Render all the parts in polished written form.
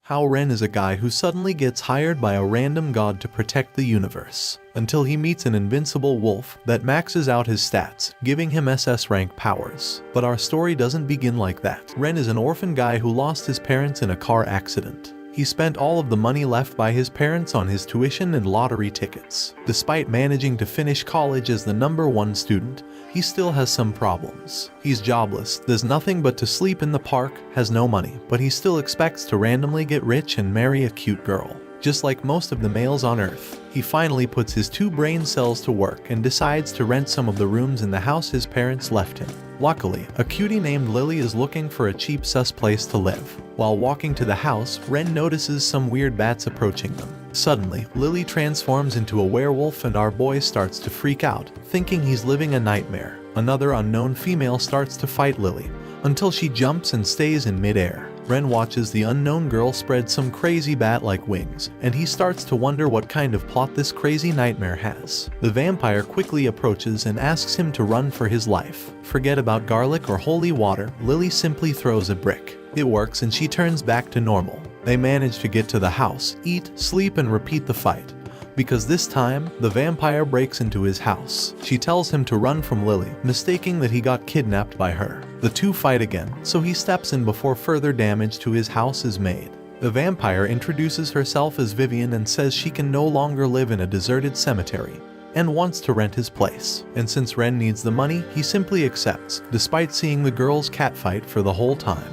How Ren is a guy who suddenly gets hired by a random god to protect the universe, until he meets an invincible wolf that maxes out his stats, giving him SS rank powers. But our story doesn't begin like that. Ren is an orphan guy who lost his parents in a car accident. He spent all of the money left by his parents on his tuition and lottery tickets. Despite managing to finish college as the #1 student, he still has some problems. He's jobless, does nothing but to sleep in the park, has no money, but he still expects to randomly get rich and marry a cute girl. Just like most of the males on Earth, he finally puts his 2 brain cells to work and decides to rent some of the rooms in the house his parents left him. Luckily, a cutie named Lily is looking for a cheap sus place to live. While walking to the house, Ren notices some weird bats approaching them. Suddenly, Lily transforms into a werewolf and our boy starts to freak out, thinking he's living a nightmare. Another unknown female starts to fight Lily, until she jumps and stays in midair. Ren watches the unknown girl spread some crazy bat-like wings, and he starts to wonder what kind of plot this crazy nightmare has. The vampire quickly approaches and asks him to run for his life. Forget about garlic or holy water, Lily simply throws a brick. It works and she turns back to normal. They manage to get to the house, eat, sleep, and repeat the fight. Because this time, the vampire breaks into his house. She tells him to run from Lily, mistaking that he got kidnapped by her. The two fight again, so he steps in before further damage to his house is made. The vampire introduces herself as Vivian and says she can no longer live in a deserted cemetery, and wants to rent his place. And since Ren needs the money, he simply accepts, despite seeing the girls catfight for the whole time.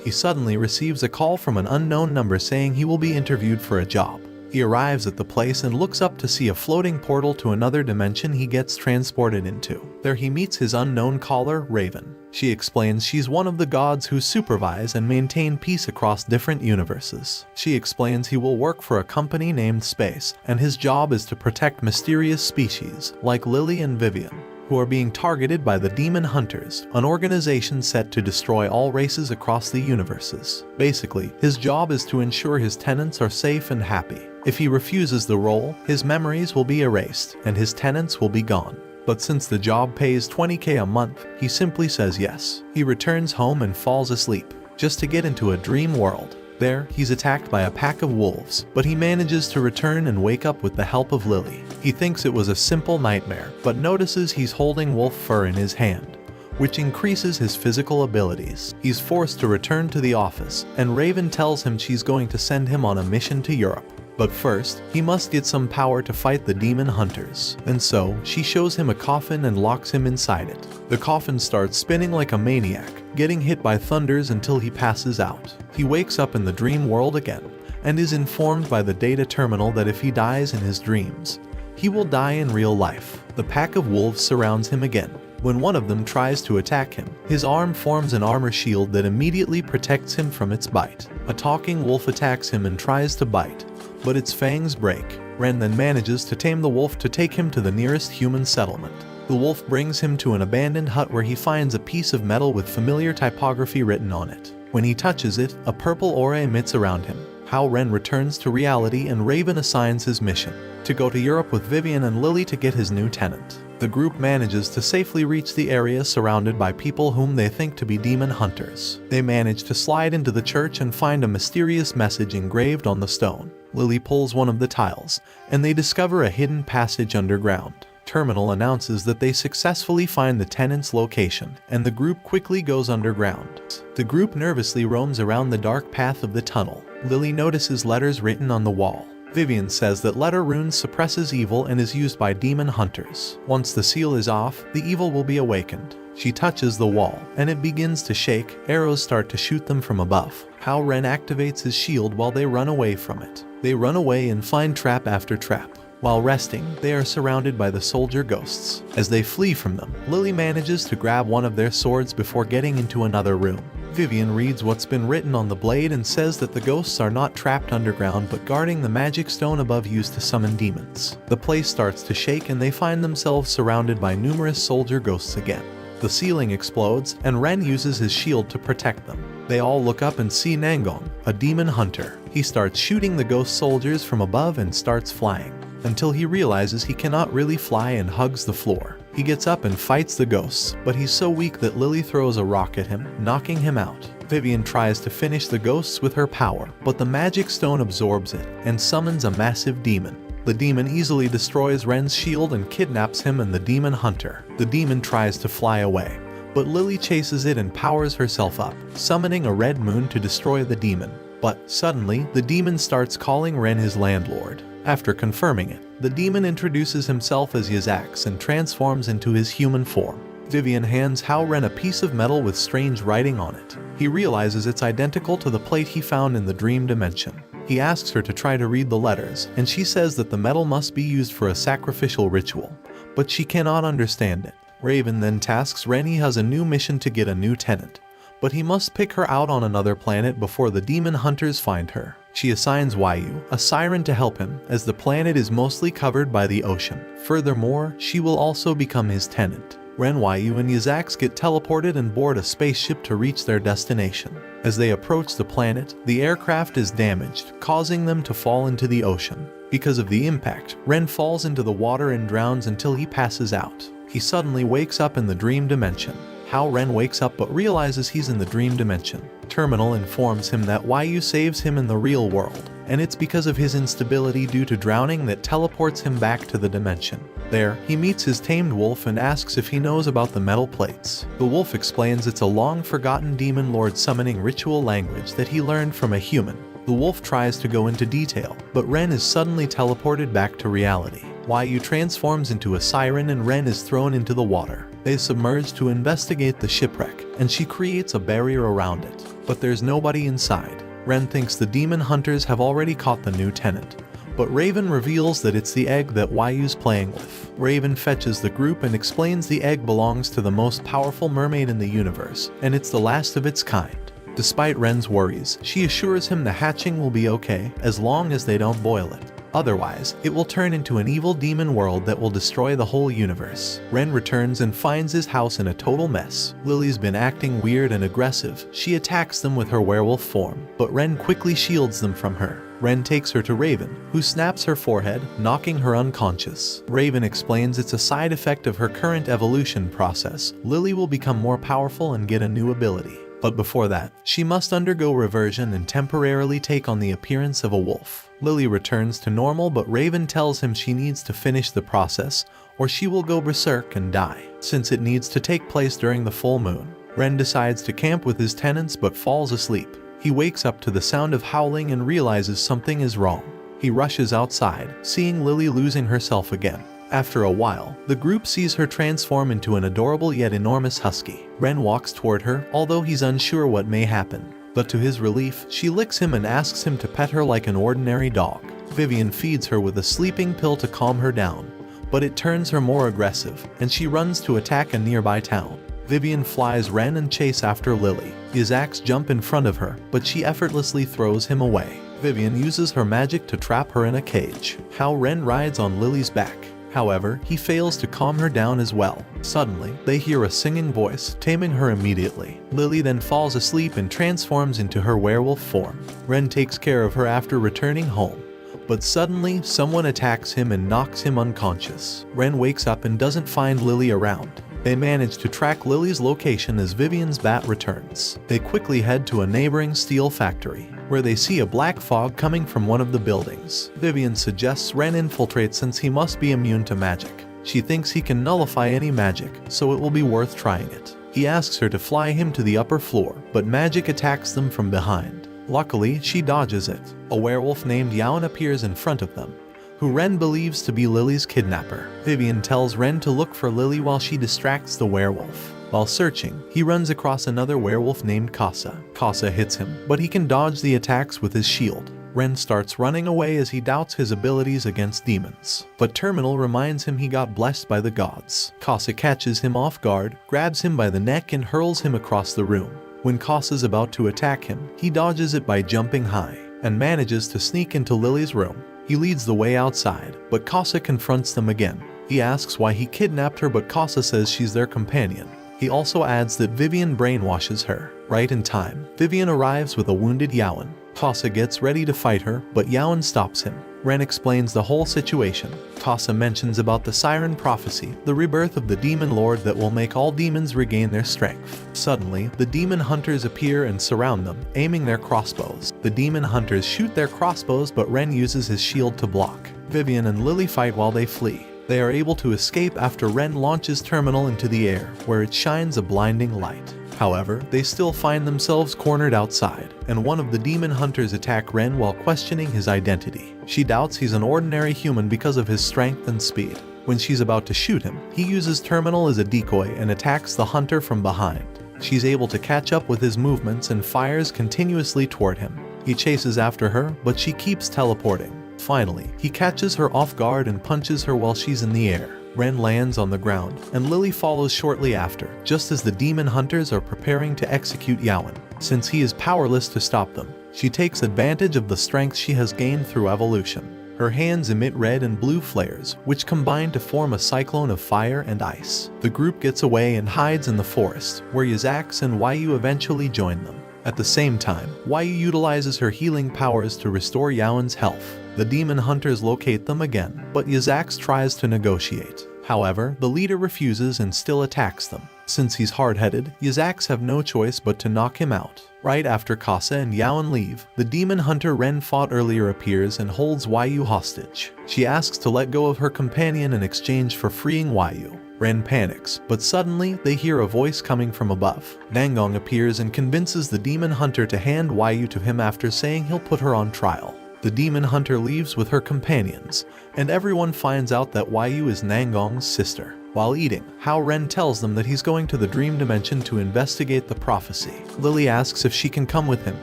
He suddenly receives a call from an unknown number saying he will be interviewed for a job. He arrives at the place and looks up to see a floating portal to another dimension he gets transported into. There he meets his unknown caller, Raven. She explains she's one of the gods who supervise and maintain peace across different universes. She explains he will work for a company named Space, and his job is to protect mysterious species, like Lily and Vivian, who are being targeted by the Demon Hunters, an organization set to destroy all races across the universes. Basically, his job is to ensure his tenants are safe and happy. If he refuses the role, his memories will be erased, and his tenants will be gone. But since the job pays 20k a month, he simply says yes. He returns home and falls asleep, just to get into a dream world. There, he's attacked by a pack of wolves, but he manages to return and wake up with the help of Lily. He thinks it was a simple nightmare, but notices he's holding wolf fur in his hand, which increases his physical abilities. He's forced to return to the office, and Raven tells him she's going to send him on a mission to Europe. But first, he must get some power to fight the demon hunters. And so, she shows him a coffin and locks him inside it. The coffin starts spinning like a maniac, getting hit by thunders until he passes out. He wakes up in the dream world again, and is informed by the data terminal that if he dies in his dreams, he will die in real life. The pack of wolves surrounds him again. When one of them tries to attack him, his arm forms an armor shield that immediately protects him from its bite. A talking wolf attacks him and tries to bite, but its fangs break. Ren then manages to tame the wolf to take him to the nearest human settlement. The wolf brings him to an abandoned hut where he finds a piece of metal with familiar typography written on it. When he touches it, a purple aura emits around him. How Ren returns to reality and Raven assigns his mission to go to Europe with Vivian and Lily to get his new tenant. The group manages to safely reach the area surrounded by people whom they think to be demon hunters. They manage to slide into the church and find a mysterious message engraved on the stone. Lily pulls one of the tiles, and they discover a hidden passage underground. Terminal announces that they successfully find the tenant's location, and the group quickly goes underground. The group nervously roams around the dark path of the tunnel. Lily notices letters written on the wall. Vivian says that letter runes suppresses evil and is used by demon hunters. Once the seal is off, the evil will be awakened. She touches the wall, and it begins to shake. Arrows start to shoot them from above. How Ren activates his shield while they run away from it. They run away and find trap after trap. While resting, they are surrounded by the soldier ghosts. As they flee from them, Lily manages to grab one of their swords before getting into another room. Vivian reads what's been written on the blade and says that the ghosts are not trapped underground but guarding the magic stone above used to summon demons. The place starts to shake and they find themselves surrounded by numerous soldier ghosts again. The ceiling explodes, and Ren uses his shield to protect them. They all look up and see Nangong, a demon hunter. He starts shooting the ghost soldiers from above and starts flying, until he realizes he cannot really fly and hugs the floor. He gets up and fights the ghosts, but he's so weak that Lily throws a rock at him, knocking him out. Vivian tries to finish the ghosts with her power, but the magic stone absorbs it and summons a massive demon. The demon easily destroys Ren's shield and kidnaps him and the demon hunter. The demon tries to fly away, but Lily chases it and powers herself up, summoning a red moon to destroy the demon. But suddenly, the demon starts calling Ren his landlord. After confirming it, the demon introduces himself as Yazax and transforms into his human form. Vivian hands Hao Ren a piece of metal with strange writing on it. He realizes it's identical to the plate he found in the dream dimension. He asks her to try to read the letters, and she says that the metal must be used for a sacrificial ritual, but she cannot understand it. Raven then tasks Ren he has a new mission to get a new tenant, but he must pick her out on another planet before the demon hunters find her. She assigns Yu, a siren, to help him, as the planet is mostly covered by the ocean. Furthermore, she will also become his tenant. Ren, Yu, and Yazax get teleported and board a spaceship to reach their destination. As they approach the planet, the aircraft is damaged, causing them to fall into the ocean. Because of the impact, Ren falls into the water and drowns until he passes out. He suddenly wakes up in the dream dimension. Hao Ren wakes up but realizes he's in the dream dimension. Terminal informs him that Yu saves him in the real world, and it's because of his instability due to drowning that teleports him back to the dimension. There, he meets his tamed wolf and asks if he knows about the metal plates. The wolf explains it's a long-forgotten demon lord summoning ritual language that he learned from a human. The wolf tries to go into detail, but Ren is suddenly teleported back to reality. Yu transforms into a siren and Ren is thrown into the water. They submerge to investigate the shipwreck, and she creates a barrier around it. But there's nobody inside. Ren thinks the demon hunters have already caught the new tenant, but Raven reveals that it's the egg that Yu's playing with. Raven fetches the group and explains the egg belongs to the most powerful mermaid in the universe, and it's the last of its kind. Despite Ren's worries, she assures him the hatching will be okay as long as they don't boil it. Otherwise, it will turn into an evil demon world that will destroy the whole universe. Ren returns and finds his house in a total mess. Lily's been acting weird and aggressive. She attacks them with her werewolf form, but Ren quickly shields them from her. Ren takes her to Raven, who snaps her forehead, knocking her unconscious. Raven explains it's a side effect of her current evolution process. Lily will become more powerful and get a new ability. But before that, she must undergo reversion and temporarily take on the appearance of a wolf. Lily returns to normal, but Raven tells him she needs to finish the process or she will go berserk and die, since it needs to take place during the full moon. Ren decides to camp with his tenants but falls asleep. He wakes up to the sound of howling and realizes something is wrong. He rushes outside, seeing Lily losing herself again. After a while, the group sees her transform into an adorable yet enormous husky. Ren walks toward her, although he's unsure what may happen. But to his relief, she licks him and asks him to pet her like an ordinary dog. Vivian feeds her with a sleeping pill to calm her down, but it turns her more aggressive, and she runs to attack a nearby town. Vivian flies Ren and chase after Lily. Yazax jump in front of her, but she effortlessly throws him away. Vivian uses her magic to trap her in a cage. Hao Ren rides on Lily's back. However, he fails to calm her down as well. Suddenly, they hear a singing voice, taming her immediately. Lily then falls asleep and transforms into her werewolf form. Ren takes care of her after returning home. But suddenly, someone attacks him and knocks him unconscious. Ren wakes up and doesn't find Lily around. They manage to track Lily's location as Vivian's bat returns. They quickly head to a neighboring steel factory, where they see a black fog coming from one of the buildings. Vivian suggests Ren infiltrate since he must be immune to magic. She thinks he can nullify any magic, so it will be worth trying it. He asks her to fly him to the upper floor, but magic attacks them from behind. Luckily, she dodges it. A werewolf named Yaon appears in front of them, who Ren believes to be Lily's kidnapper. Vivian tells Ren to look for Lily while she distracts the werewolf. While searching, he runs across another werewolf named Casa. Casa hits him, but he can dodge the attacks with his shield. Ren starts running away as he doubts his abilities against demons, but Terminal reminds him he got blessed by the gods. Casa catches him off guard, grabs him by the neck and hurls him across the room. When Casa's about to attack him, he dodges it by jumping high, and manages to sneak into Lily's room. He leads the way outside, but Casa confronts them again. He asks why he kidnapped her, but Casa says she's their companion. He also adds that Vivian brainwashes her. Right in time, Vivian arrives with a wounded Yaon. Casa gets ready to fight her, but Yaon stops him. Ren explains the whole situation. Kasa mentions about the siren prophecy, the rebirth of the demon lord that will make all demons regain their strength. Suddenly, the demon hunters appear and surround them, aiming their crossbows. The demon hunters shoot their crossbows, but Ren uses his shield to block. Vivian and Lily fight while they flee. They are able to escape after Ren launches Terminal into the air, where it shines a blinding light. However, they still find themselves cornered outside, and one of the demon hunters attack Ren while questioning his identity. She doubts he's an ordinary human because of his strength and speed. When she's about to shoot him, he uses Terminal as a decoy and attacks the hunter from behind. She's able to catch up with his movements and fires continuously toward him. He chases after her, but she keeps teleporting. Finally, he catches her off guard and punches her while she's in the air. Ren lands on the ground, and Lily follows shortly after, just as the demon hunters are preparing to execute Yawen. Since he is powerless to stop them, she takes advantage of the strength she has gained through evolution. Her hands emit red and blue flares, which combine to form a cyclone of fire and ice. The group gets away and hides in the forest, where Yazax and Waiyu eventually join them. At the same time, Waiyu utilizes her healing powers to restore Yawen's health. The demon hunters locate them again, but Yazax tries to negotiate. However, the leader refuses and still attacks them. Since he's hard-headed, Yazax have no choice but to knock him out. Right after Kasa and Yawen leave, the demon hunter Ren fought earlier appears and holds Waiyu hostage. She asks to let go of her companion in exchange for freeing Waiyu. Ren panics, but suddenly they hear a voice coming from above. Nangong appears and convinces the demon hunter to hand Waiyu to him after saying he'll put her on trial. The demon hunter leaves with her companions, and everyone finds out that Waiyu is Nangong's sister. While eating, Hao Ren tells them that he's going to the dream dimension to investigate the prophecy. Lily asks if she can come with him,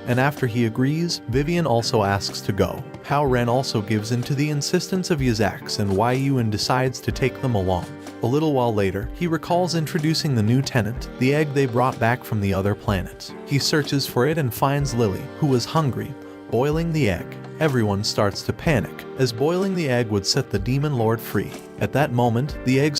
and after he agrees, Vivian also asks to go. Hao Ren also gives in to the insistence of Yazax and Waiyu and decides to take them along. A little while later, he recalls introducing the new tenant, the egg they brought back from the other planet. He searches for it and finds Lily, who was hungry, boiling the egg. Everyone starts to panic, as boiling the egg would set the demon lord free. At that moment, the egg